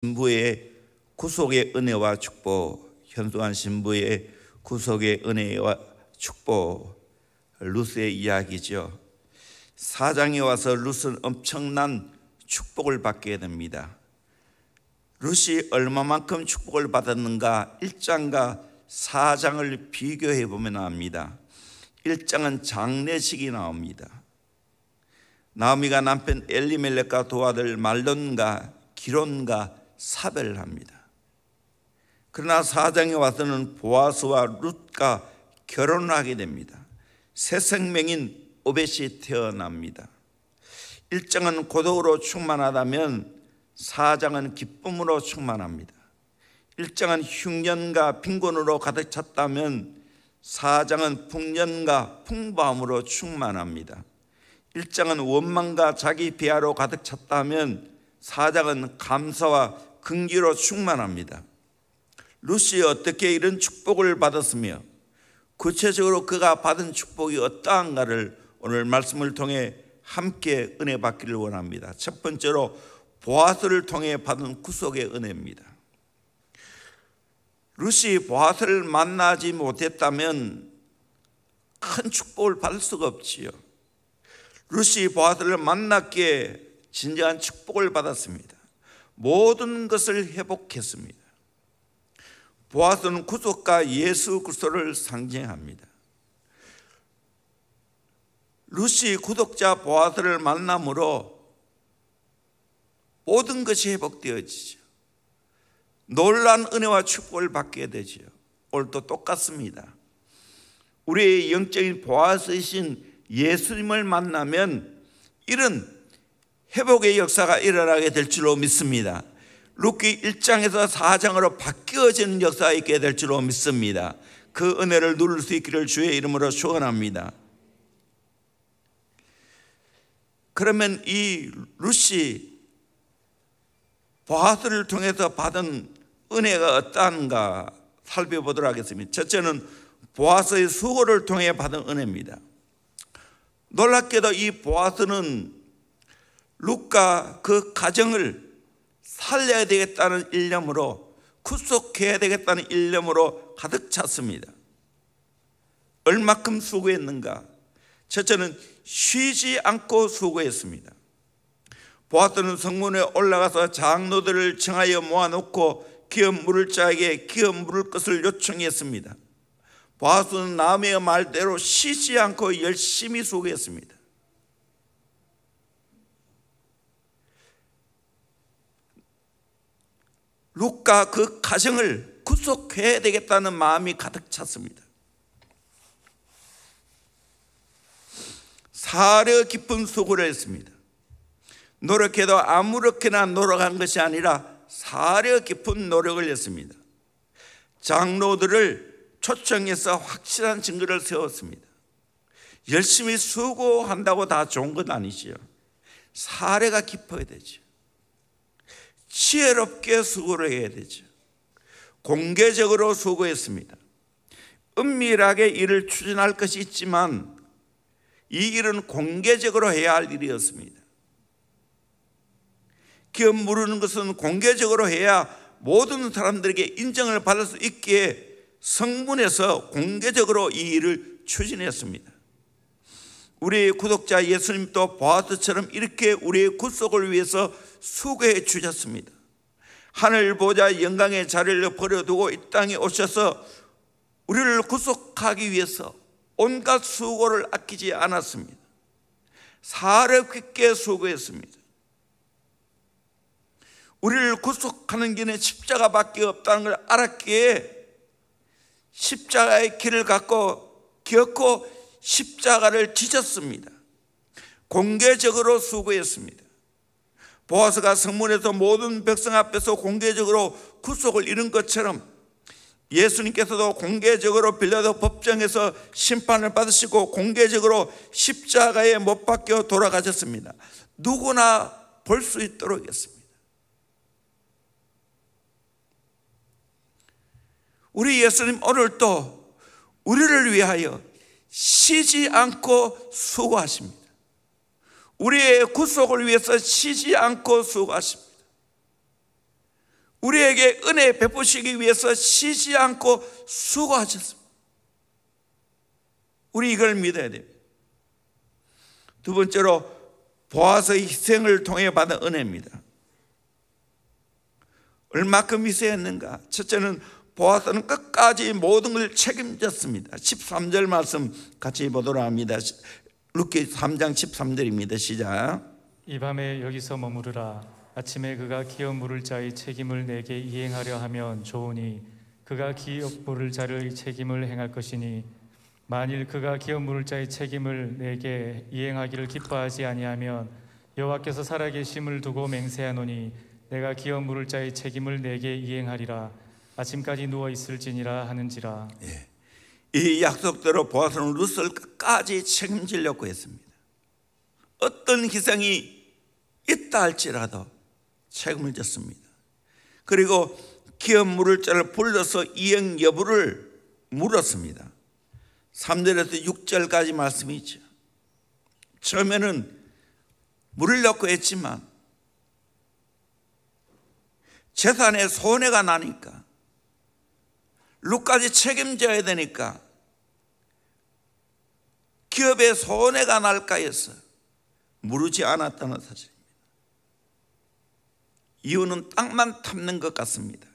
신부의 구속의 은혜와 축복, 현수한 신부의 구속의 은혜와 축복, 룻의 이야기죠. 사장에 와서 룻은 엄청난 축복을 받게 됩니다. 룻이 얼마만큼 축복을 받았는가 1장과 4장을 비교해 보면 압니다. 1장은 장례식이 나옵니다. 나오미가 남편 엘리멜렉과 두 아들 말론과 기론과 사별을 합니다. 그러나 4장에 와서는 보아스와 룻과 결혼을 하게 됩니다. 새 생명인 오벳이 태어납니다. 1장은 고독으로 충만하다면 4장은 기쁨으로 충만합니다. 1장은 흉년과 빈곤으로 가득 찼다면 4장은 풍년과 풍부함으로 충만합니다. 1장은 원망과 자기 비하로 가득 찼다면 4장은 감사와 긍지로 충만합니다. 룻이 어떻게 이런 축복을 받았으며 구체적으로 그가 받은 축복이 어떠한가를 오늘 말씀을 통해 함께 은혜 받기를 원합니다. 첫 번째로 보아스를 통해 받은 구속의 은혜입니다. 룻이 보아스를 만나지 못했다면 큰 축복을 받을 수가 없지요. 룻이 보아스를 만났기에 진정한 축복을 받았습니다. 모든 것을 회복했습니다. 보아스는 구속과 예수 그리스도를 상징합니다. 룻이 구독자 보아스를 만남으로 모든 것이 회복되어지죠. 놀라운 은혜와 축복을 받게 되죠. 오늘도 똑같습니다. 우리의 영적인 보아스이신 예수님을 만나면 이런 회복의 역사가 일어나게 될 줄로 믿습니다. 룻기 1장에서 4장으로 바뀌어지는 역사가 있게 될 줄로 믿습니다. 그 은혜를 누릴 수 있기를 주의 이름으로 축원합니다. 그러면 이 룻이 보아스를 통해서 받은 은혜가 어떠한가 살펴보도록 하겠습니다. 첫째는 보아스의 수고를 통해 받은 은혜입니다. 놀랍게도 이 보아스는 룻과 그 가정을 살려야 되겠다는 일념으로, 구속해야 되겠다는 일념으로 가득 찼습니다. 얼마큼 수고했는가? 첫째는 쉬지 않고 수고했습니다. 보아스는 성문에 올라가서 장로들을 청하여 모아놓고 기업 물을 자에게 기업 물을 것을 요청했습니다. 보아스는 나오미의 말대로 쉬지 않고 열심히 수고했습니다. 룻과 그 가정을 구속해야 되겠다는 마음이 가득 찼습니다. 사려 깊은 수고를 했습니다. 노력해도 아무렇게나 노력한 것이 아니라 사려 깊은 노력을 했습니다. 장로들을 초청해서 확실한 증거를 세웠습니다. 열심히 수고한다고 다 좋은 건 아니지요. 사려가 깊어야 되죠. 지혜롭게 수고를 해야 되죠. 공개적으로 수고했습니다. 은밀하게 일을 추진할 것이 있지만 이 일은 공개적으로 해야 할 일이었습니다. 기업 물으는 것은 공개적으로 해야 모든 사람들에게 인정을 받을 수 있기에 성문에서 공개적으로 이 일을 추진했습니다. 우리의 구독자 예수님도 보아스처럼 이렇게 우리의 구속을 위해서 수고해 주셨습니다. 하늘 보좌 영광의 자리를 버려두고 이 땅에 오셔서 우리를 구속하기 위해서 온갖 수고를 아끼지 않았습니다. 사려 깊게 수고했습니다. 우리를 구속하는 길에 십자가밖에 없다는 걸 알았기에 십자가의 길을 겪고 십자가를 지셨습니다. 공개적으로 수고했습니다. 보아스가 성문에서 모든 백성 앞에서 공개적으로 구속을 이룬 것처럼 예수님께서도 공개적으로 빌라도 법정에서 심판을 받으시고 공개적으로 십자가에 못 박혀 돌아가셨습니다. 누구나 볼 수 있도록 했습니다. 우리 예수님 오늘도 우리를 위하여 쉬지 않고 수고하십니다. 우리의 구속을 위해서 쉬지 않고 수고하십니다. 은혜 베푸시기 위해서 쉬지 않고 수고하셨습니다. 우리 이걸 믿어야 됩니다. 두 번째로 보아스의 희생을 통해 받은 은혜입니다. 얼마큼 희생했는가? 첫째는 보아스는 끝까지 모든 걸 책임졌습니다. 13절 말씀 같이 보도록 합니다. 룻기 3장 13절입니다. 시작. 이 밤에 여기서 머무르라. 아침에 그가 기업 물을 자의 책임을 내게 이행하려 하면 좋으니 그가 기업 물을 자의 책임을 행할 것이니 만일 그가 기업 물을 자의 책임을 내게 이행하기를 기뻐하지 아니하면 여호와께서 살아계심을 두고 맹세하노니 내가 기업 물을 자의 책임을 내게 이행하리라. 아침까지 누워 있을지니라 하는지라. 이 약속대로 보아스는 룻을 끝까지 책임지려고 했습니다. 어떤 희생이 있다 할지라도 책임을 졌습니다. 그리고 기업 물을 자를 불러서 이행 여부를 물었습니다. 3절에서 6절까지 말씀이죠. 처음에는 물으려고 했지만 재산에 손해가 나니까 룻까지 책임져야 되니까 기업에 손해가 날까 해서 물으지 않았다는 사실입니다. 이유는 땅만 탐는 것 같습니다.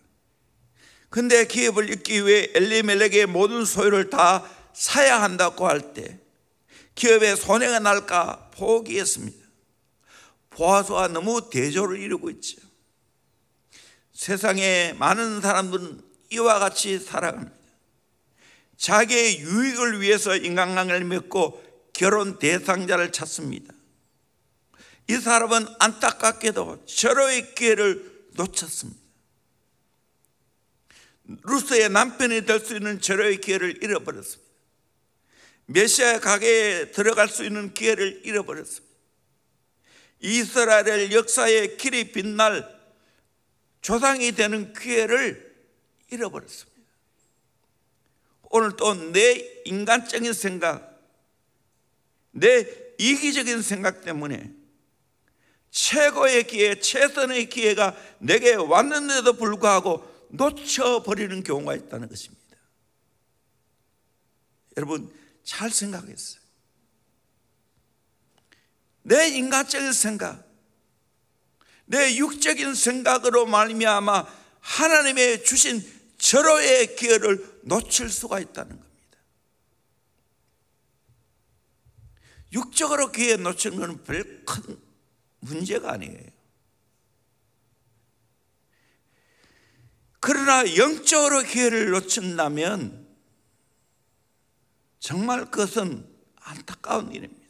그런데 기업을 잇기 위해 엘리멜렉의 모든 소유를 다 사야 한다고 할 때 기업에 손해가 날까 포기했습니다. 보아스와 너무 대조를 이루고 있죠. 세상에 많은 사람들은 이와 같이 살아갑니다. 자기의 유익을 위해서 인간관계를 맺고 결혼 대상자를 찾습니다. 이 사람은 안타깝게도 절호의 기회를 놓쳤습니다. 룻의 남편이 될 수 있는 절호의 기회를 잃어버렸습니다. 메시아 가게에 들어갈 수 있는 기회를 잃어버렸습니다. 이스라엘 역사의 길이 빛날 조상이 되는 기회를 잃어버렸습니다. 오늘 또 내 인간적인 생각, 내 이기적인 생각 때문에 최고의 기회, 최선의 기회가 내게 왔는데도 불구하고 놓쳐버리는 경우가 있다는 것입니다. 여러분 잘 생각했어요. 내 인간적인 생각, 내 육적인 생각으로 말미암아 하나님의 주신 절호의 기회를 놓칠 수가 있다는 겁니다. 육적으로 기회 놓치는 것은 별 큰 문제가 아니에요. 그러나 영적으로 기회를 놓친다면 정말 그것은 안타까운 일입니다.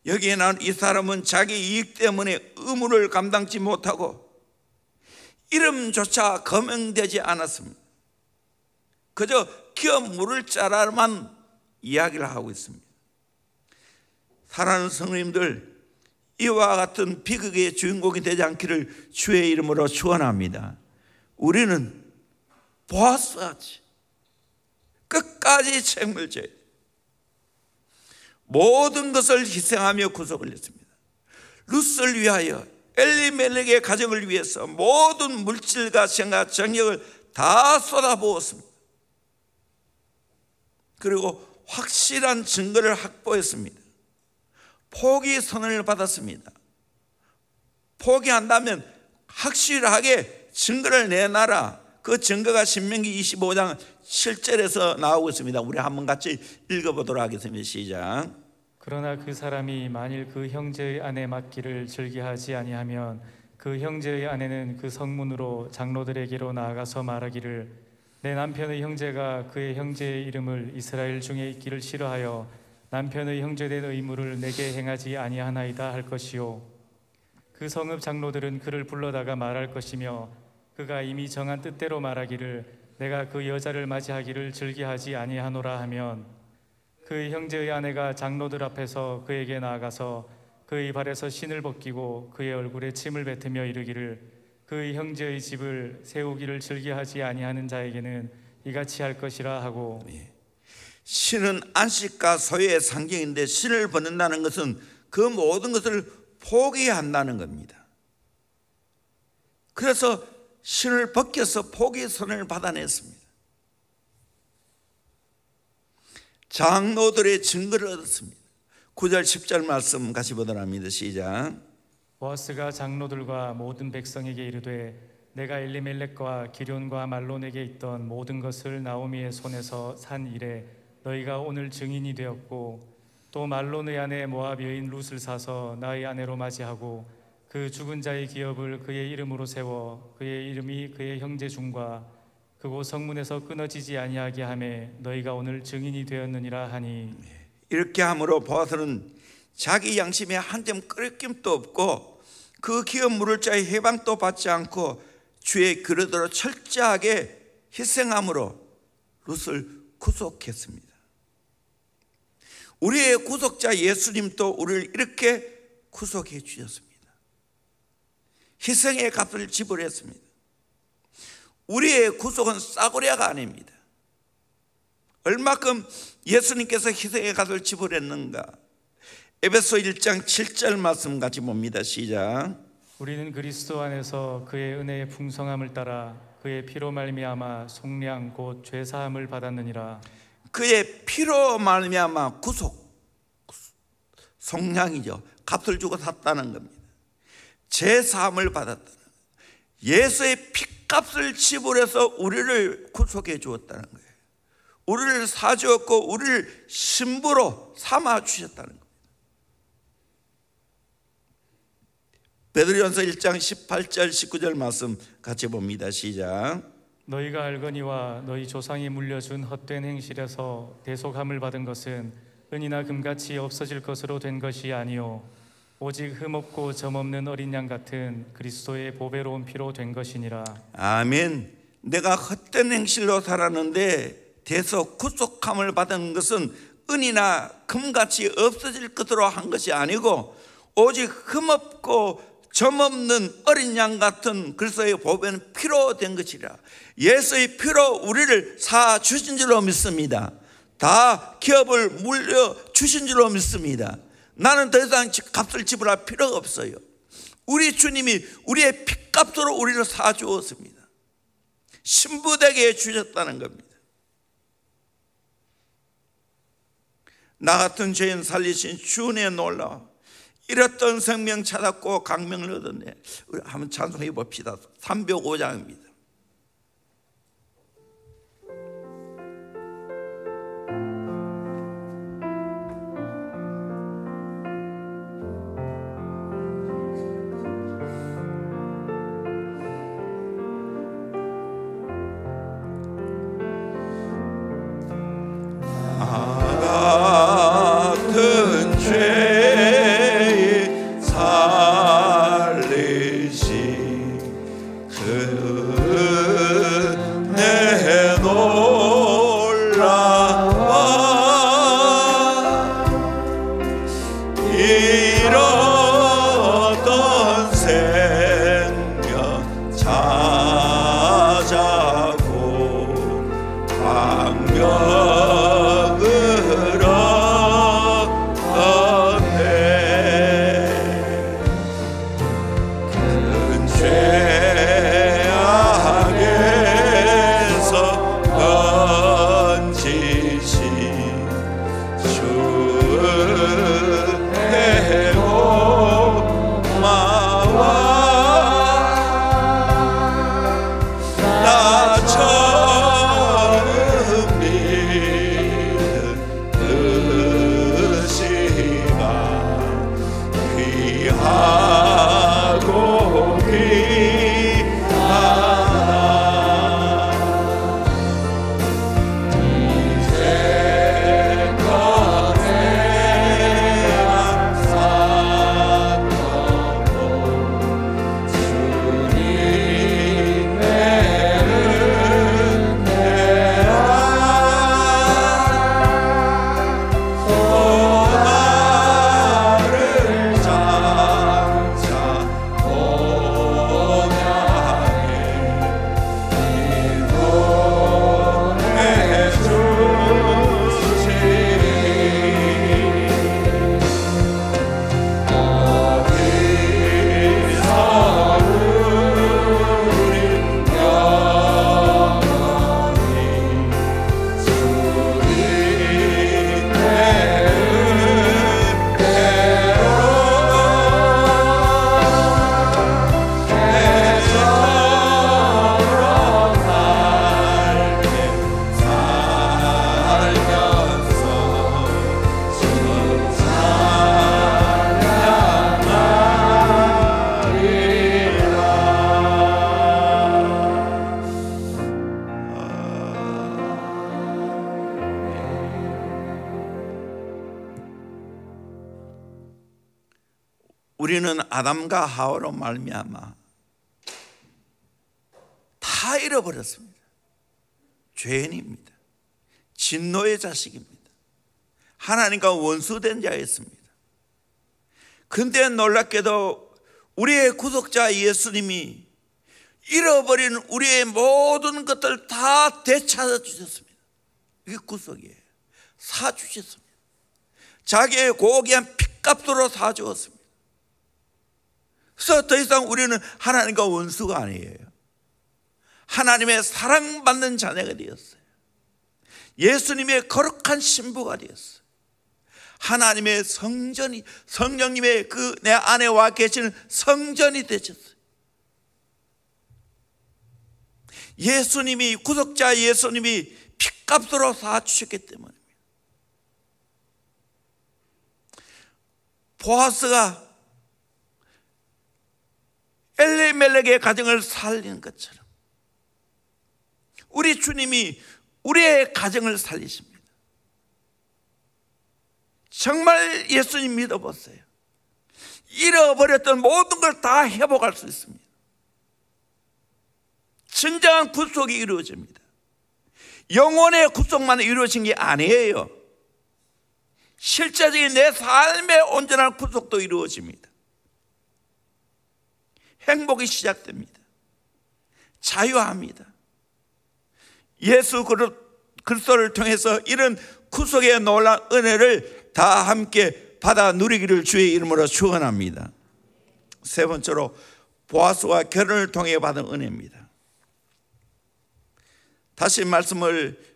여기에 나온 이 사람은 자기 이익 때문에 의무를 감당치 못하고 이름조차 거명되지 않았습니다. 그저 기업 물을 자라만 이야기를 하고 있습니다. 사랑하는 성도님들, 이와 같은 비극의 주인공이 되지 않기를 주의 이름으로 축원합니다. 우리는 보아스같이 끝까지 책임을 져야 돼요. 모든 것을 희생하며 구속을 했습니다. 룻을 위하여, 엘리멜렉의 가정을 위해서 모든 물질과 생각, 정력을 다 쏟아부었습니다. 그리고 확실한 증거를 확보했습니다. 포기 선언을 받았습니다. 포기한다면 확실하게 증거를 내놔라. 그 증거가 신명기 25장 7절에서 나오고 있습니다. 우리 한번 같이 읽어보도록 하겠습니다. 시작. 그러나 그 사람이 만일 그 형제의 아내 맞기를 즐겨하지 아니하면 그 형제의 아내는 그 성문으로 장로들에게로 나아가서 말하기를 내 남편의 형제가 그의 형제의 이름을 이스라엘 중에 있기를 싫어하여 남편의 형제된 의무를 내게 행하지 아니하나이다 할 것이요 그 성읍 장로들은 그를 불러다가 말할 것이며 그가 이미 정한 뜻대로 말하기를 내가 그 여자를 맞이하기를 즐겨하지 아니하노라 하면 그의 형제의 아내가 장로들 앞에서 그에게 나아가서 그의 발에서 신을 벗기고 그의 얼굴에 침을 뱉으며 이르기를 그의 형제의 집을 세우기를 즐겨하지 아니하는 자에게는 이같이 할 것이라 하고. 신은 안식과 소유의 상징인데 신을 벗는다는 것은 그 모든 것을 포기한다는 겁니다. 그래서 신을 벗겨서 포기 선을 받아냈습니다. 장로들의 증거를 얻었습니다. 9절 10절 말씀 같이 보도록 합니다. 시작. 보아스가 장로들과 모든 백성에게 이르되 내가 엘리멜렉과 기럨과 말론에게 있던 모든 것을 나오미의 손에서 산 이래 너희가 오늘 증인이 되었고 또 말론의 아내 모압 여인 룻을 사서 나의 아내로 맞이하고 그 죽은 자의 기업을 그의 이름으로 세워 그의 이름이 그의 형제 중과 그곳 성문에서 끊어지지 아니하게 하매 너희가 오늘 증인이 되었느니라 하니. 이렇게 함으로 보아스는 자기 양심에 한 점 끄러김도 없고 그 기업 물을 자의 해방도 받지 않고 주의 그릇으로 철저하게 희생함으로 룻을 구속했습니다. 우리의 구속자 예수님도 우리를 이렇게 구속해 주셨습니다. 희생의 값을 지불했습니다. 우리의 구속은 싸구려가 아닙니다. 얼마큼 예수님께서 희생의 값을 지불했는가. 에베소 1장 7절 말씀 같이 봅니다. 시작. 우리는 그리스도 안에서 그의 은혜의 풍성함을 따라 그의 피로 말미암아 속량 곧 죄사함을 받았느니라. 그의 피로 말미암아 구속, 속량이죠. 값을 주고 샀다는 겁니다. 죄사함을 받았다는 거예요. 예수의 피값을 지불해서 우리를 구속해 주었다는 거예요. 우리를 사주었고 우리를 신부로 삼아 주셨다는 겁니다. 베드로전서 1장 18절 19절 말씀 같이 봅니다. 시작. 너희가 알거니와 너희 조상이 물려준 헛된 행실에서 대속함을 받은 것은 은이나 금같이 없어질 것으로 된 것이 아니요 오직 흠없고 점없는 어린 양 같은 그리스도의 보배로운 피로 된 것이니라. 아멘. 내가 헛된 행실로 살았는데 대속 구속함을 받은 것은 은이나 금같이 없어질 것으로 한 것이 아니고 오직 흠없고 점없는 어린 양 같은 그리스도의 보배는 피로 된 것이라. 예수의 피로 우리를 사 주신 줄로 믿습니다. 다 기업을 물려 주신 줄로 믿습니다. 나는 더 이상 값을 지불할 필요가 없어요. 우리 주님이 우리의 피값으로 우리를 사 주었습니다. 신부되게 주셨다는 겁니다. 나 같은 죄인 살리신 주 은혜에 놀라 잃었던 생명 찾았고 강명을 얻었네. 우리 한번 찬송해 봅시다. 305장입니다. 같은 죄 살리신 그 우리는 아담과 하와로 말미암아 다 잃어버렸습니다. 죄인입니다. 진노의 자식입니다. 하나님과 원수된 자였습니다. 근데 놀랍게도 우리의 구속자 예수님이 잃어버린 우리의 모든 것들 다 되찾아 주셨습니다. 이게 구속이에요. 사주셨습니다. 자기의 고귀한 핏값으로 사주었습니다. 그래서 더 이상 우리는 하나님과 원수가 아니에요. 하나님의 사랑받는 자녀가 되었어요. 예수님의 거룩한 신부가 되었어요. 하나님의 성전이, 성령님의 그 내 안에 와 계시는 성전이 되셨어요. 예수님이, 구속자 예수님이 핏값으로 사주셨기 때문입니다. 보아스가 엘리멜렉의 가정을 살리는 것처럼 우리 주님이 우리의 가정을 살리십니다. 정말 예수님 믿어보세요. 잃어버렸던 모든 걸 다 회복할 수 있습니다. 진정한 구속이 이루어집니다. 영혼의 구속만 이루어진 게 아니에요. 실제적인 내 삶의 온전한 구속도 이루어집니다. 행복이 시작됩니다. 자유합니다. 예수 그리스도를 통해서 이런 구속의 놀라운 은혜를 다 함께 받아 누리기를 주의 이름으로 축원합니다. 세 번째로 보아스와 결혼을 통해 받은 은혜입니다. 다시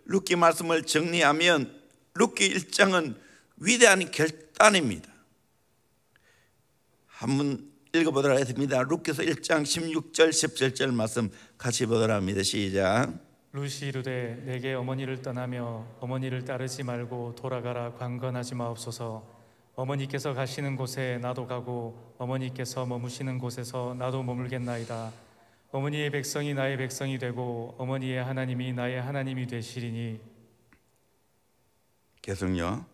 룻기 말씀을 정리하면 룻기 1장은 위대한 결단입니다. 한번 읽어보도록 하겠습니다. 룻기서 1장 16절 17절 말씀 같이 보도록 합니다. 시작. 룻이 이르되 내게 어머니를 떠나며 어머니를 따르지 말고 돌아가라 강건하지 마옵소서. 어머니께서 가시는 곳에 나도 가고 어머니께서 머무시는 곳에서 나도 머물겠나이다. 어머니의 백성이 나의 백성이 되고 어머니의 하나님이 나의 하나님이 되시리니. 계속요.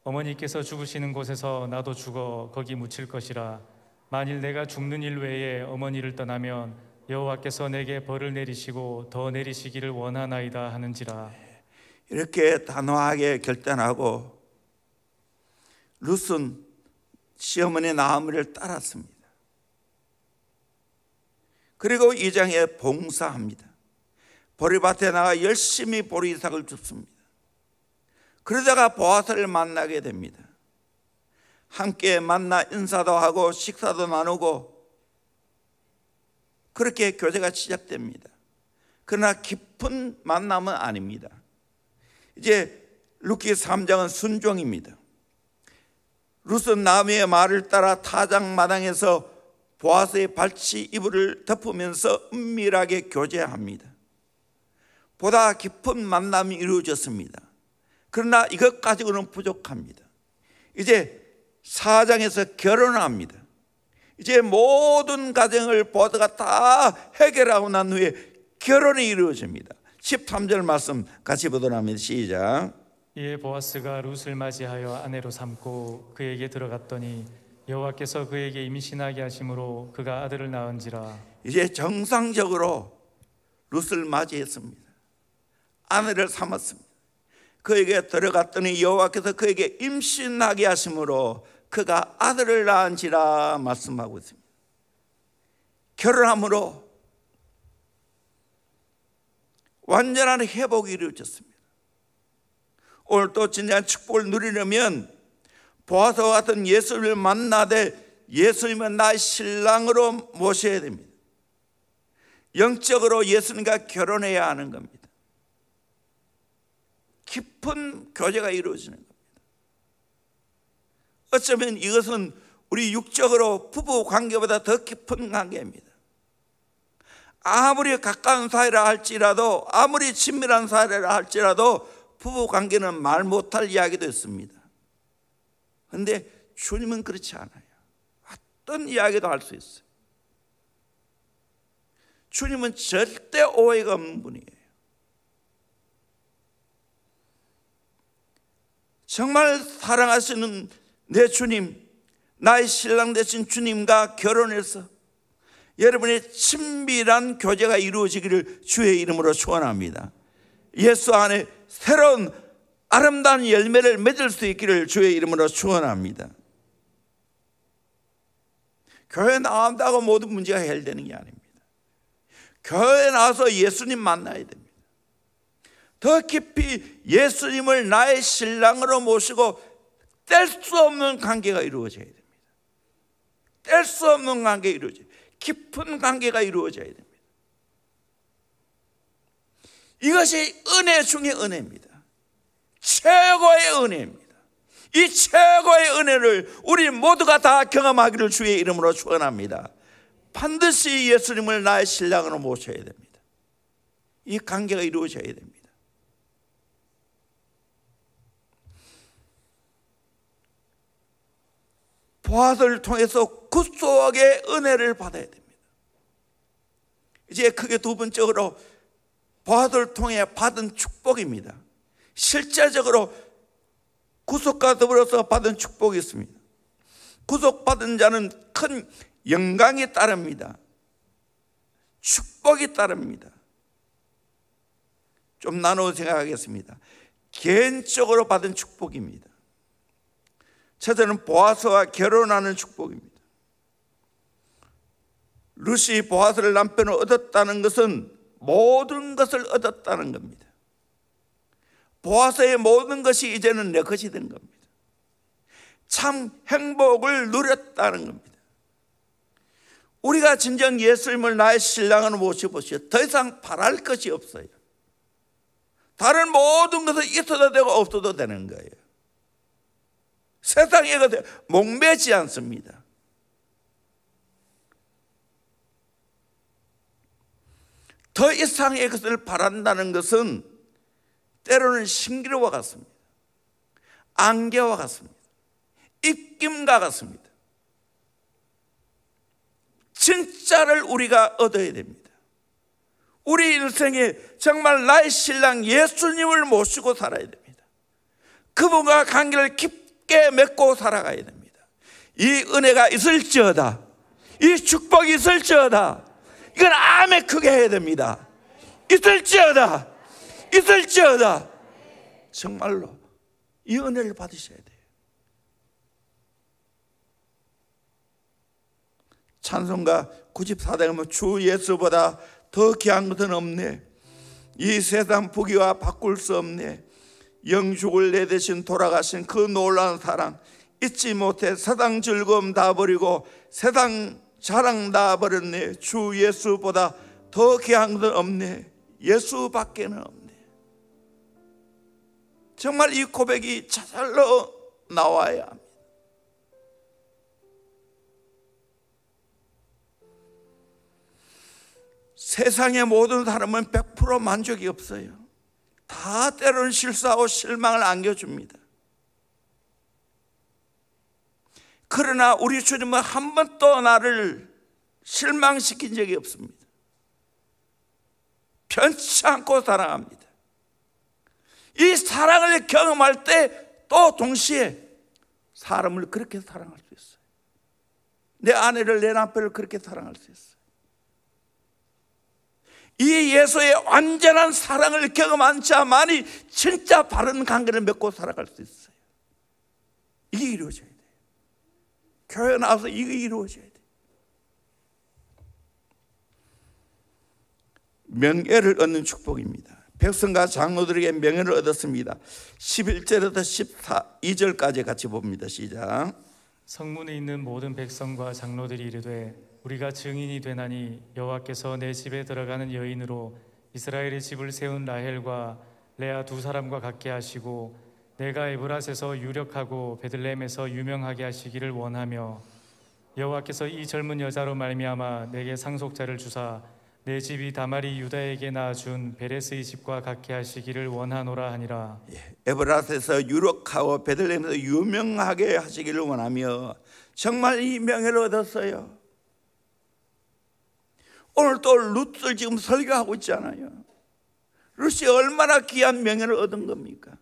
어머니께서 죽으시는 곳에서 나도 죽어 거기 묻힐 것이라. 만일 내가 죽는 일 외에 어머니를 떠나면 여호와께서 내게 벌을 내리시고 더 내리시기를 원하나이다 하는지라. 이렇게 단호하게 결단하고 룻은 시어머니 나오미를 따랐습니다. 그리고 이 장에 봉사합니다. 보리밭에 나가 열심히 보리삭을 줍습니다. 그러다가 보아스를 만나게 됩니다. 함께 만나 인사도 하고 식사도 나누고 그렇게 교제가 시작됩니다. 그러나 깊은 만남은 아닙니다. 이제 룻기 3장은 순종입니다. 룻은 나오미의 말을 따라 타작마당에서 보아스의 발치 이불을 덮으면서 은밀하게 교제합니다. 보다 깊은 만남이 이루어졌습니다. 그러나 이것 가지고는 부족합니다. 이제 4장에서 결혼을 합니다. 이제 모든 가정을 보아스가 다 해결하고 난 후에 결혼이 이루어집니다. 13절 말씀 같이 보도록 합니다. 시작. 이에 보아스가 룻을 맞이하여 아내로 삼고 그에게 들어갔더니 여호와께서 그에게 임신하게 하심으로 그가 아들을 낳은지라. 이제 정상적으로 룻을 맞이했습니다. 아내를 삼았습니다. 그에게 들어갔더니 여호와께서 그에게 임신하게 하심으로 그가 아들을 낳은지라 말씀하고 있습니다. 결혼함으로 완전한 회복이 이루어졌습니다. 오늘 또 진정한 축복을 누리려면 보아스와 같은 예수님을 만나되 예수님은 나의 신랑으로 모셔야 됩니다. 영적으로 예수님과 결혼해야 하는 겁니다. 깊은 교제가 이루어지는 겁니다. 어쩌면 이것은 우리 육적으로 부부 관계보다 더 깊은 관계입니다. 아무리 가까운 사이라 할지라도, 아무리 친밀한 사이라 할지라도 부부 관계는 말 못할 이야기도 있습니다. 그런데 주님은 그렇지 않아요. 어떤 이야기도 할 수 있어요. 주님은 절대 오해가 없는 분이에요. 정말 사랑하시는 내 주님, 나의 신랑 되신 주님과 결혼해서 여러분의 친밀한 교제가 이루어지기를 주의 이름으로 축원합니다. 예수 안에 새로운 아름다운 열매를 맺을 수 있기를 주의 이름으로 축원합니다. 교회 나온다고 모든 문제가 해결되는 게 아닙니다. 교회에 나와서 예수님 만나야 됩니다. 더 깊이 예수님을 나의 신랑으로 모시고 뗄 수 없는 관계가 이루어져야 됩니다. 뗄 수 없는 관계가 이루어져야 됩니다. 깊은 관계가 이루어져야 됩니다. 이것이 은혜 중에 은혜입니다. 최고의 은혜입니다. 이 최고의 은혜를 우리 모두가 다 경험하기를 주의 이름으로 축원합니다. 반드시 예수님을 나의 신랑으로 모셔야 됩니다. 이 관계가 이루어져야 됩니다. 보아스를 통해서 구속의 은혜를 받아야 됩니다. 이제 크게 두 번째로 보아스를 통해 받은 축복입니다. 실제적으로 구속과 더불어서 받은 축복이 있습니다. 구속받은 자는 큰 영광이 따릅니다. 축복이 따릅니다. 좀 나누어 생각하겠습니다. 개인적으로 받은 축복입니다. 첫째는 보아스와 결혼하는 축복입니다. 룻이 보아스를 남편으로 얻었다는 것은 모든 것을 얻었다는 겁니다. 보아스의 모든 것이 이제는 내 것이 된 겁니다. 참 행복을 누렸다는 겁니다. 우리가 진정 예수님을 나의 신랑으로 모셔보시오. 더 이상 바랄 것이 없어요. 다른 모든 것은 있어도 되고 없어도 되는 거예요. 세상에 목매지 않습니다. 더 이상의 것을 바란다는 것은 때로는 신기루와 같습니다. 안개와 같습니다. 입김과 같습니다. 진짜를 우리가 얻어야 됩니다. 우리 인생에 정말 나의 신랑 예수님을 모시고 살아야 됩니다. 그분과 관계를 깊게 맺고 살아가야 됩니다. 이 은혜가 있을지어다, 이 축복이 있을지어다, 이건 아멘 크게 해야 됩니다. 있을지어다, 있을지어다. 정말로 이 은혜를 받으셔야 돼요. 찬송가 94장에 보면 주 예수보다 더 귀한 것은 없네. 이 세상 부귀와 바꿀 수 없네. 영죽을 내 대신 돌아가신 그 놀라운 사랑 잊지 못해 세상 즐거움 다 버리고 세상 자랑 다 버렸네. 주 예수보다 더 귀한 것은 없네. 예수밖에는 없네. 정말 이 고백이 저절로 나와야 합니다. 세상의 모든 사람은 100% 만족이 없어요. 다 때로는 실수하고 실망을 안겨줍니다. 그러나 우리 주님은 한 번도 나를 실망시킨 적이 없습니다. 편치 않고 사랑합니다. 이 사랑을 경험할 때 또 동시에 사람을 그렇게 사랑할 수 있어요. 내 아내를, 내 남편을 그렇게 사랑할 수 있어요. 이 예수의 완전한 사랑을 경험한 자만이 진짜 바른 관계를 맺고 살아갈 수 있어요. 이게 이루어져야 돼요. 교회 나와서 이게 이루어져야 돼요. 명예를 얻는 축복입니다. 백성과 장로들에게 명예를 얻었습니다. 11절에서 12절까지 같이 봅니다. 시작. 성문에 있는 모든 백성과 장로들이 이르되 우리가 증인이 되나니 여호와께서 내 집에 들어가는 여인으로 이스라엘의 집을 세운 라헬과 레아 두 사람과 같게 하시고 내가 에브라스에서 유력하고 베들레헴에서 유명하게 하시기를 원하며 여호와께서 이 젊은 여자로 말미암아 내게 상속자를 주사 내 집이 다말이 유다에게 낳아준 베레스의 집과 같게 하시기를 원하노라 하니라. 에브라스에서 유력하고 베들레헴에서 유명하게 하시기를 원하며 정말 이 명예를 얻었어요. 오늘 또 룻을 지금 설교하고 있잖아요. 룻이 얼마나 귀한 명예를 얻은 겁니까?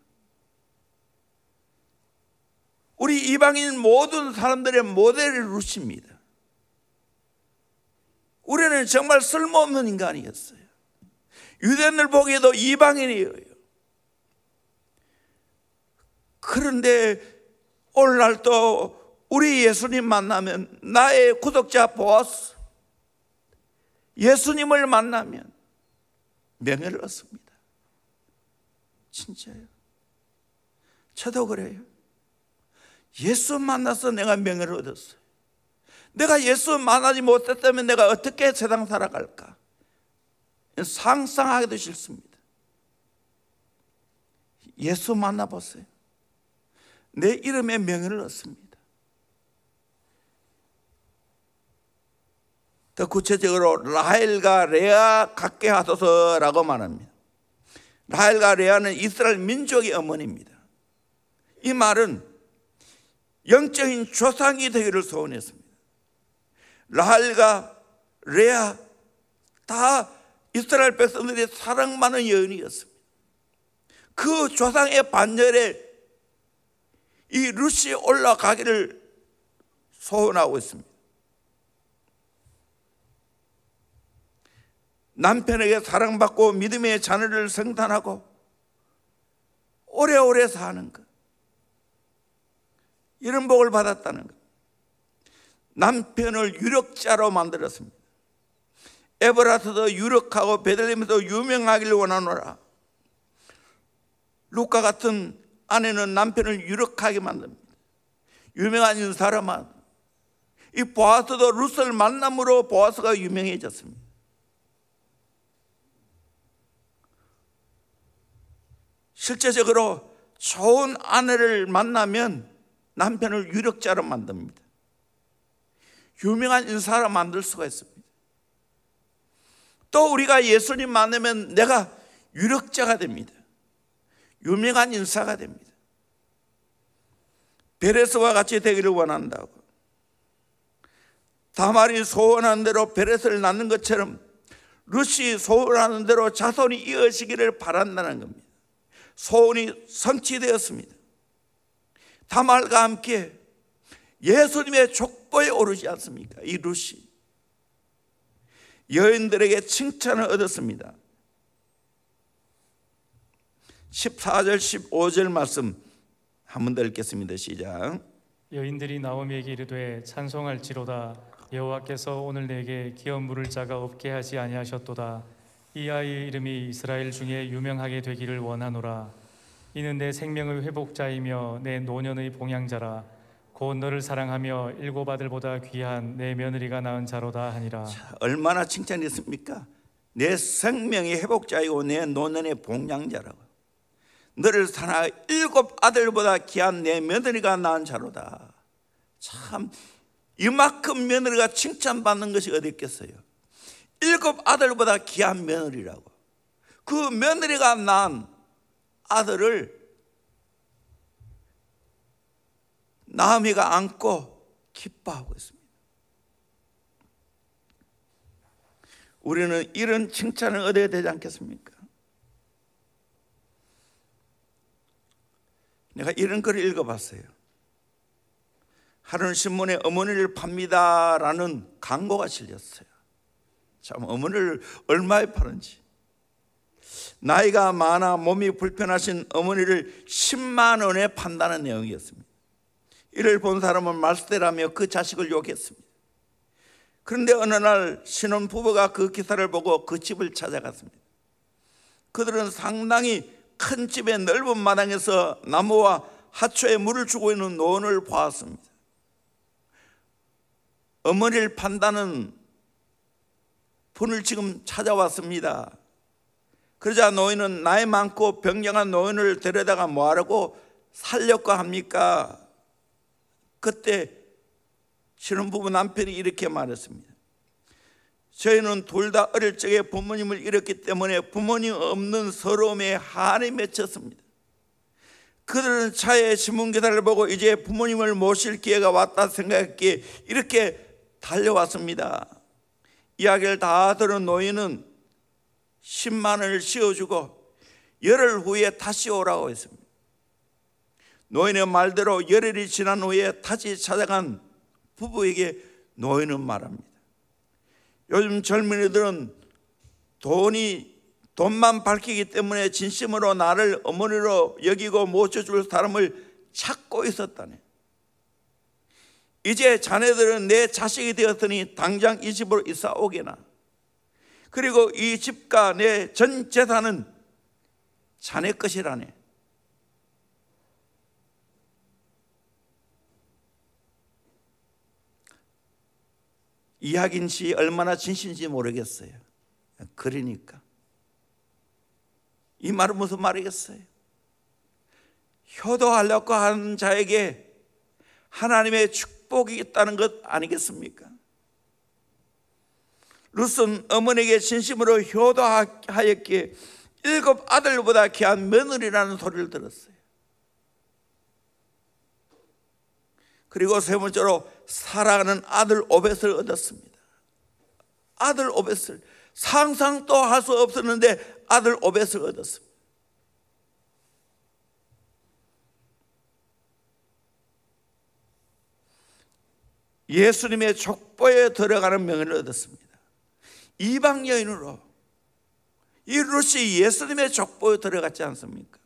우리 이방인 모든 사람들의 모델이 룻입니다. 우리는 정말 쓸모없는 인간이었어요. 유대인을 보기에도 이방인이에요. 그런데 오늘날 또 우리 예수님 만나면, 나의 구독자 보아스, 예수님을 만나면 명예를 얻습니다. 진짜요. 저도 그래요. 예수 만나서 내가 명예를 얻었어요. 내가 예수 만나지 못했다면 내가 어떻게 세상 살아갈까? 상상하기도 싫습니다. 예수 만나보세요. 내 이름에 명예를 얻습니다. 더 구체적으로 라헬과 레아 갖게 하소서라고 말합니다. 라헬과 레아는 이스라엘 민족의 어머니입니다. 이 말은 영적인 조상이 되기를 소원했습니다. 라헬과 레아 다 이스라엘 백성들이 사랑받는 여인이었습니다. 그 조상의 반열에 이 룻이 올라가기를 소원하고 있습니다. 남편에게 사랑받고 믿음의 자녀를 생산하고 오래오래 사는 것, 이런 복을 받았다는 것. 남편을 유력자로 만들었습니다. 에브라서도 유력하고 베들레헴에서 유명하기를 원하노라. 룻과 같은 아내는 남편을 유력하게 만듭니다. 유명한 사람은, 이 보아스도 룻을 만남으로 보아스가 유명해졌습니다. 실제적으로 좋은 아내를 만나면 남편을 유력자로 만듭니다. 유명한 인사로 만들 수가 있습니다. 또 우리가 예수님 만나면 내가 유력자가 됩니다. 유명한 인사가 됩니다. 베레스와 같이 되기를 원한다고. 다말이 소원한 대로 베레스를 낳는 것처럼 룻이 소원하는 대로 자손이 이어지기를 바란다는 겁니다. 소원이 성취되었습니다. 다말과 함께 예수님의 족보에 오르지 않습니까? 이 룻이 여인들에게 칭찬을 얻었습니다. 14절 15절 말씀 한 번 더 읽겠습니다. 시작. 여인들이 나오미에게 이르되 찬송할지로다. 여호와께서 오늘 내게 기업 물을 자가 없게 하지 아니하셨도다. 이 아이의 이름이 이스라엘 중에 유명하게 되기를 원하노라. 이는 내 생명의 회복자이며 내 노년의 봉양자라. 곧 너를 사랑하며 일곱 아들보다 귀한 내 며느리가 낳은 자로다 하니라. 얼마나 칭찬했습니까? 내 생명의 회복자이고 내 노년의 봉양자라고. 너를 사랑하여 일곱 아들보다 귀한 내 며느리가 낳은 자로다. 참, 이만큼 며느리가 칭찬받는 것이 어디 있겠어요? 일곱 아들보다 귀한 며느리라고. 그 며느리가 낳은 아들을 나오미가 안고 기뻐하고 있습니다. 우리는 이런 칭찬을 얻어야 되지 않겠습니까? 내가 이런 글을 읽어봤어요. 하루는 신문에 어머니를 팝니다라는 광고가 실렸어요. 참, 어머니를 얼마에 파는지. 나이가 많아 몸이 불편하신 어머니를 10만 원에 판다는 내용이었습니다. 이를 본 사람은 말세라며 그 자식을 욕했습니다. 그런데 어느 날 신혼부부가 그 기사를 보고 그 집을 찾아갔습니다. 그들은 상당히 큰 집의 넓은 마당에서 나무와 하초에 물을 주고 있는 노인을 보았습니다. 어머니를 판다는 분을 지금 찾아왔습니다. 그러자 노인은 나이 많고 병량한 노인을 데려다가 뭐하라고 살려고 합니까? 그때 신혼부부 남편이 이렇게 말했습니다. 저희는 둘 다 어릴 적에 부모님을 잃었기 때문에 부모님 없는 서러움에 한이 맺혔습니다. 그들은 차에 신문기사를 보고 이제 부모님을 모실 기회가 왔다 생각했기에 이렇게 달려왔습니다. 이야기를 다 들은 노인은 10만 원을 씌워주고 열흘 후에 다시 오라고 했습니다. 노인의 말대로 열흘이 지난 후에 다시 찾아간 부부에게 노인은 말합니다. 요즘 젊은이들은 돈만 밝히기 때문에 진심으로 나를 어머니로 여기고 모셔줄 사람을 찾고 있었다네. 이제 자네들은 내 자식이 되었으니 당장 이 집으로 이사 오게나. 그리고 이 집과 내 전 재산은 자네 것이라네. 이야기인 씨 얼마나 진심인지 모르겠어요. 그러니까 이 말은 무슨 말이겠어요? 효도하려고 하는 자에게 하나님의 축복이 있다는 것 아니겠습니까? 룻은 어머니에게 진심으로 효도하였기에 7 아들보다 귀한 며느리라는 소리를 들었어요. 그리고 세 번째로 사랑하는 아들 오벳을 얻었습니다. 아들 오벳을 상상도 할 수 없었는데 아들 오벳을 얻었습니다. 예수님의 족보에 들어가는 명예를 얻었습니다. 이방 여인으로 이 룻이 예수님의 족보에 들어갔지 않습니까?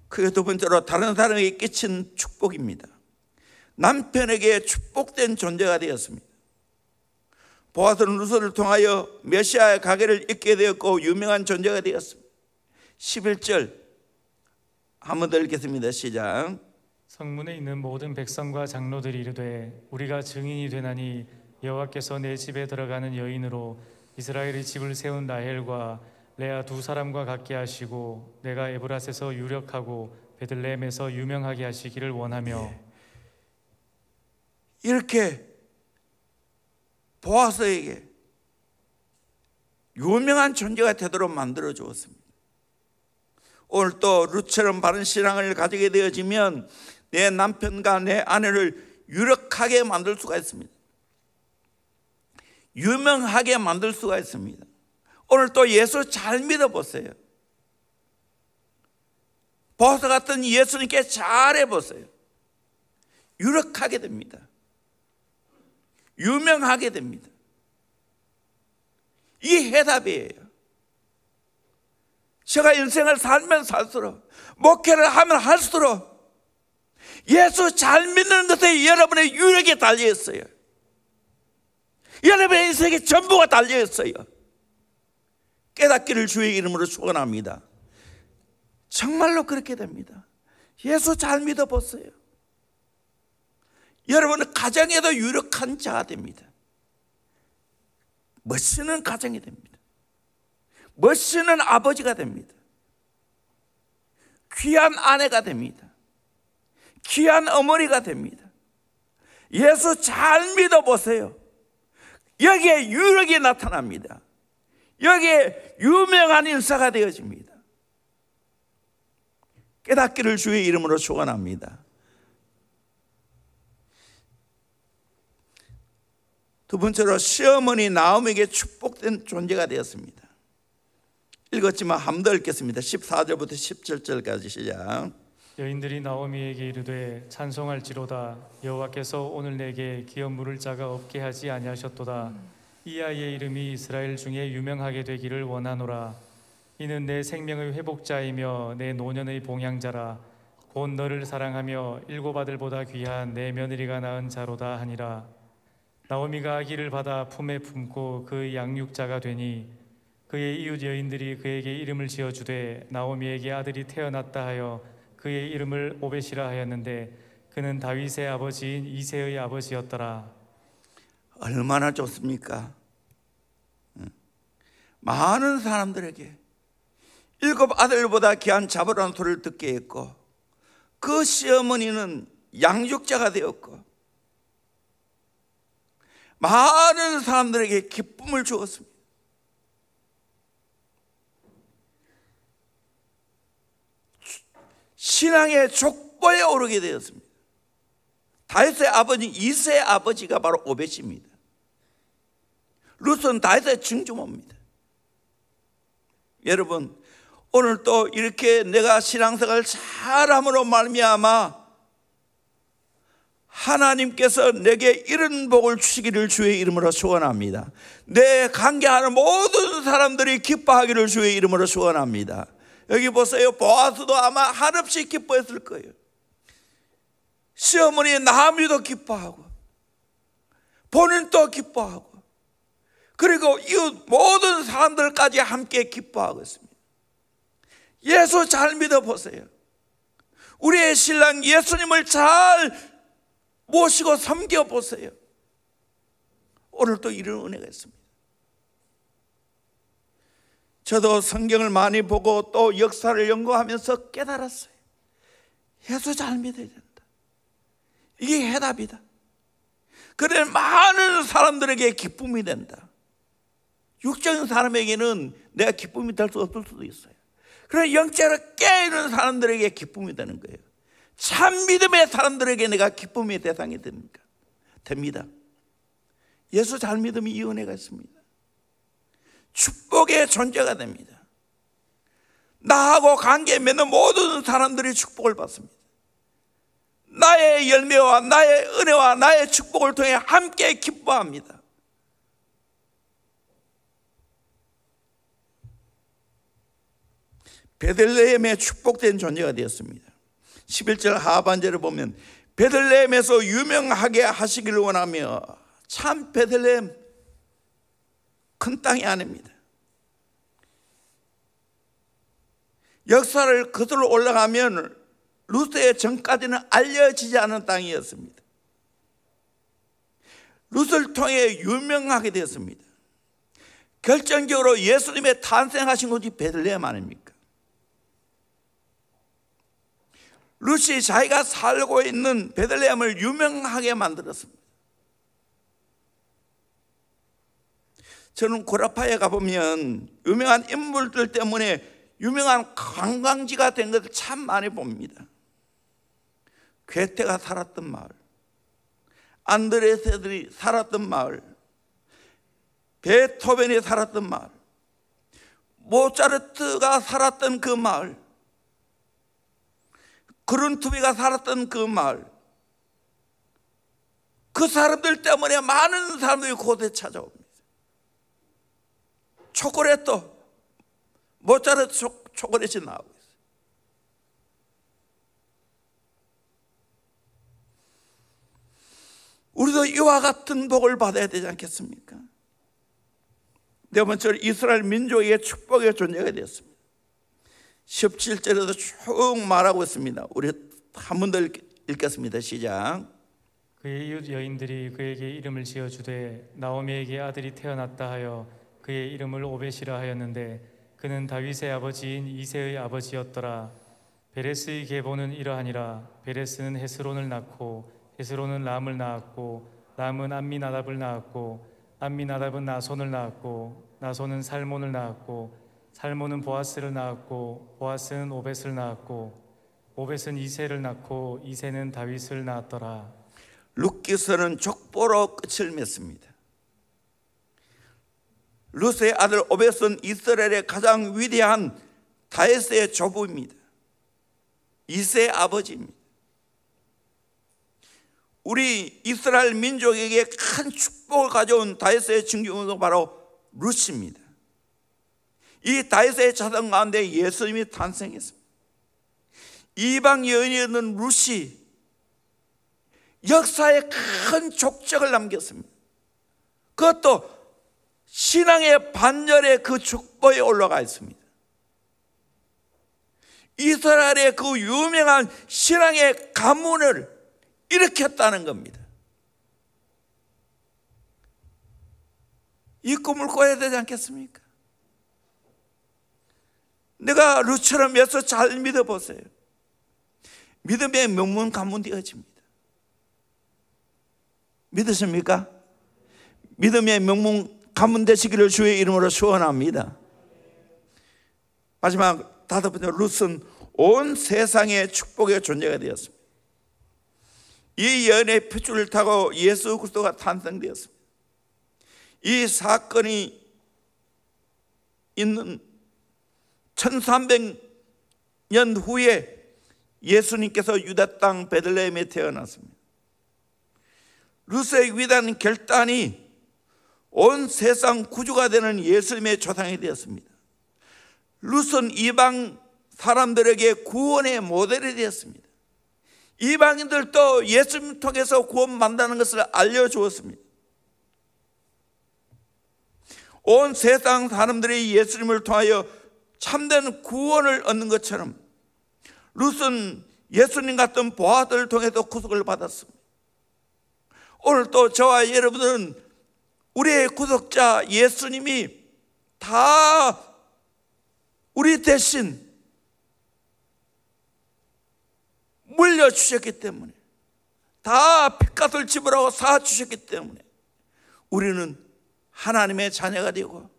그게 두 번째로 다른 사람에게 끼친 축복입니다. 남편에게 축복된 존재가 되었습니다. 보아스는 룻을 통하여 메시아의 가게를 잇게 되었고 유명한 존재가 되었습니다. 11절 한 번 더 읽겠습니다. 시작. 성문에 있는 모든 백성과 장로들이 이르되 우리가 증인이 되나니 여호와께서 내 집에 들어가는 여인으로 이스라엘의 집을 세운 라헬과 레아 2 사람과 같게 하시고 내가 에브라스에서 유력하고 베들레헴에서 유명하게 하시기를 원하며. 이렇게 보아스에게 유명한 존재가 되도록 만들어 주었습니다. 오늘 또 룻처럼 바른 신앙을 가지게 되어지면 내 남편과 내 아내를 유력하게 만들 수가 있습니다. 유명하게 만들 수가 있습니다. 오늘 또 예수 잘 믿어보세요. 보아스 같은 예수님께 잘해보세요. 유력하게 됩니다. 유명하게 됩니다. 이 해답이에요. 제가 인생을 살면 살수록, 목회를 하면 할수록 예수 잘 믿는 것에 여러분의 유력이 달려있어요. 여러분의 인생에 전부가 달려있어요. 깨닫기를 주의 이름으로 축원합니다. 정말로 그렇게 됩니다. 예수 잘 믿어보세요. 여러분은 가정에도 유력한 자가 됩니다. 멋있는 가정이 됩니다. 멋있는 아버지가 됩니다. 귀한 아내가 됩니다. 귀한 어머니가 됩니다. 예수 잘 믿어보세요. 여기에 유력이 나타납니다. 여기에 유명한 인사가 되어집니다. 깨닫기를 주의 이름으로 축원합니다. 두 번째로 시어머니 나오미에게 축복된 존재가 되었습니다. 읽었지만 한 번 더 읽겠습니다. 14절부터 17절까지 시작. 여인들이 나오미에게 이르되 찬송할지로다 여호와께서 오늘 내게 기업 물을 자가 없게 하지 아니하셨도다. 이 아이의 이름이 이스라엘 중에 유명하게 되기를 원하노라. 이는 내 생명의 회복자이며 내 노년의 봉양자라. 곧 너를 사랑하며 7 아들보다 귀한 내 며느리가 낳은 자로다 하니라. 나오미가 아기를 받아 품에 품고 그의 양육자가 되니 그의 이웃 여인들이 그에게 이름을 지어주되 나오미에게 아들이 태어났다 하여 그의 이름을 오벳이라 하였는데 그는 다윗의 아버지인 이새의 아버지였더라. 얼마나 좋습니까? 많은 사람들에게 7 아들보다 귀한 자보라는 소리를 듣게 했고 그 시어머니는 양육자가 되었고 많은 사람들에게 기쁨을 주었습니다. 신앙의 족보에 오르게 되었습니다. 다윗의 아버지 이새의 아버지가 바로 오벳입니다. 룻은 다윗의 증조모입니다. 여러분, 오늘 또 이렇게 내가 신앙생활을 잘함으로 말미암아 하나님께서 내게 이런 복을 주시기를 주의 이름으로 축원합니다. 내 관계하는 모든 사람들이 기뻐하기를 주의 이름으로 축원합니다. 여기 보세요. 보아스도 아마 한없이 기뻐했을 거예요. 시어머니 나아미도 기뻐하고 본인도 기뻐하고 그리고 이웃 모든 사람들까지 함께 기뻐하고 있습니다. 예수 잘 믿어보세요. 우리의 신랑 예수님을 잘 모시고 섬겨보세요. 오늘도 이런 은혜가 있습니다. 저도 성경을 많이 보고 또 역사를 연구하면서 깨달았어요. 예수 잘 믿어야 된다. 이게 해답이다. 그래 많은 사람들에게 기쁨이 된다. 육적인 사람에게는 내가 기쁨이 될 수 없을 수도 있어요. 그래 영적으로 깨어있는 사람들에게 기쁨이 되는 거예요. 참 믿음의 사람들에게 내가 기쁨의 대상이 됩니다. 예수 잘 믿으면 이 은혜가 있습니다. 축복의 존재가 됩니다. 나하고 관계 맺는 모든 사람들이 축복을 받습니다. 나의 열매와 나의 은혜와 나의 축복을 통해 함께 기뻐합니다. 베들레헴의 축복된 존재가 되었습니다. 11절 하반절을 보면 베들레헴에서 유명하게 하시기를 원하며, 참 베들레헴 큰 땅이 아닙니다. 역사를 거슬러 올라가면 루스의 전까지는 알려지지 않은 땅이었습니다. 루스를 통해 유명하게 되었습니다. 결정적으로 예수님의 탄생하신 곳이 베들레헴 아닙니까? 루시 자기가 살고 있는 베들레헴을 유명하게 만들었습니다. 저는 고라파에 가보면 유명한 인물들 때문에 유명한 관광지가 된 것을 참 많이 봅니다. 괴테가 살았던 마을, 안드레세들이 살았던 마을, 베토벤이 살았던 마을, 모차르트가 살았던 그 마을, 그룬투비가 살았던 그 마을, 그 사람들 때문에 많은 사람들이 그곳에 찾아옵니다. 초콜릿도 모차르트 초콜릿이 나오고 있어요. 우리도 이와 같은 복을 받아야 되지 않겠습니까? 네 번째로 이스라엘 민족의 축복의 존재가 되었습니다. 17절에도 쭉 말하고 있습니다. 우리 한 번 더 읽겠습니다. 시작. 그의 이웃 여인들이 그에게 이름을 지어주되 나오미에게 아들이 태어났다 하여 그의 이름을 오벳이라 하였는데 그는 다윗의 아버지인 이새의 아버지였더라. 베레스의 계보는 이러하니라. 베레스는 헤스론을 낳고 헤스론은 람을 낳았고 람은 암미나답을 낳았고 암미나답은 나손을 낳았고 나손은 살몬을 낳았고 살몬은 보아스를 낳았고 보아스는 오벳을 낳았고 오벳은 이새를 낳고 이새는 다윗을 낳았더라. 룻기서는 족보로 끝을 맺습니다. 룻의 아들 오벳은 이스라엘의 가장 위대한 다윗의 조부입니다. 이새의 아버지입니다. 우리 이스라엘 민족에게 큰 축복을 가져온 다윗의 증조가 바로 룻입니다. 이 다윗의 자손 가운데 예수님이 탄생했습니다. 이방 여인이었던 룻이 역사에 큰 족적을 남겼습니다. 그것도 신앙의 반열에 그 축복에 올라가 있습니다. 이스라엘의 그 유명한 신앙의 가문을 일으켰다는 겁니다. 이 꿈을 꿔야 되지 않겠습니까? 내가 룻처럼 예수 잘 믿어보세요. 믿음의 명문 가문 되어집니다. 믿으십니까? 믿음의 명문 가문 되시기를 주의 이름으로 축원합니다. 마지막 다섯 번째, 룻은 온 세상의 축복의 존재가 되었습니다. 이 여인의 핏줄을 타고 예수 그리스도가 탄생되었습니다. 이 사건이 있는 1300년 후에 예수님께서 유다 땅 베들레헴에 태어났습니다. 루스의 위대한 결단이 온 세상 구주가 되는 예수님의 조상이 되었습니다. 루스는 이방 사람들에게 구원의 모델이 되었습니다. 이방인들도 예수님 통해서 구원받는다는 것을 알려주었습니다. 온 세상 사람들이 예수님을 통하여 참된 구원을 얻는 것처럼 룻은 예수님 같은 보아들을 통해서 구속을 받았습니다. 오늘 또 저와 여러분은 우리의 구속자 예수님이 다 우리 대신 물려주셨기 때문에, 다 핏값을 지불하고 사주셨기 때문에 우리는 하나님의 자녀가 되고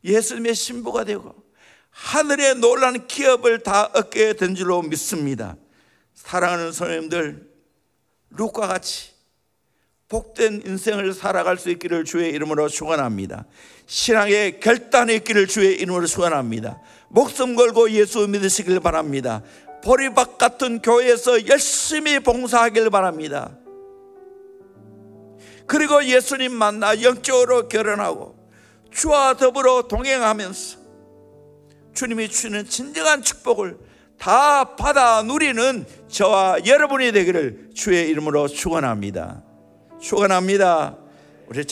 예수님의 신부가 되고 하늘의 놀라운 기업을 다 얻게 된 줄로 믿습니다. 사랑하는 성도님들, 룻과 같이 복된 인생을 살아갈 수 있기를 주의 이름으로 축원합니다. 신앙의 결단이 있기를 주의 이름으로 축원합니다. 목숨 걸고 예수 믿으시길 바랍니다. 보리밭 같은 교회에서 열심히 봉사하길 바랍니다. 그리고 예수님 만나 영적으로 결혼하고 주와 더불어 동행하면서 주님이 주시는 진정한 축복을 다 받아 누리는 저와 여러분이 되기를 주의 이름으로 축원합니다. 축원합니다. 우리